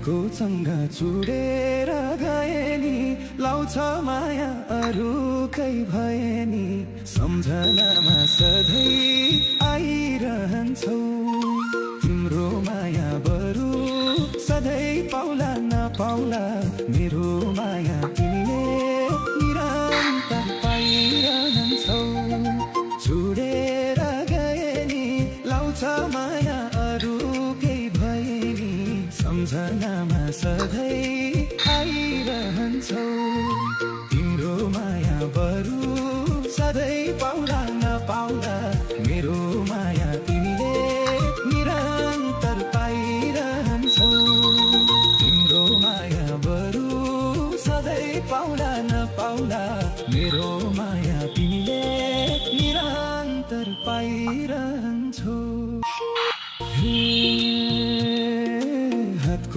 को सँगा छुडेर गए नि लाउँछ माया अरूकै भए नि सम्झनामा सधैँ आइरहन्छौ तिम्रो माया बरु सधैँ पाउला नपाउला मेरो माया तिमीले निरन्तर पाइरहन्छौ छुडेर गए नि लाउँछ माया अरूकै भए नि सम्झनामा सधैँ आइरहन्छौ तिम्रो माया बरु सधैँ पाउला नपाउला मेरो माया तिमीले निरन्तर पाइरहन्छौ तिम्रो माया बरु सधैँ पाउला नपाउला मेरो माया तिमीले निरन्तर पाइरहन्छौ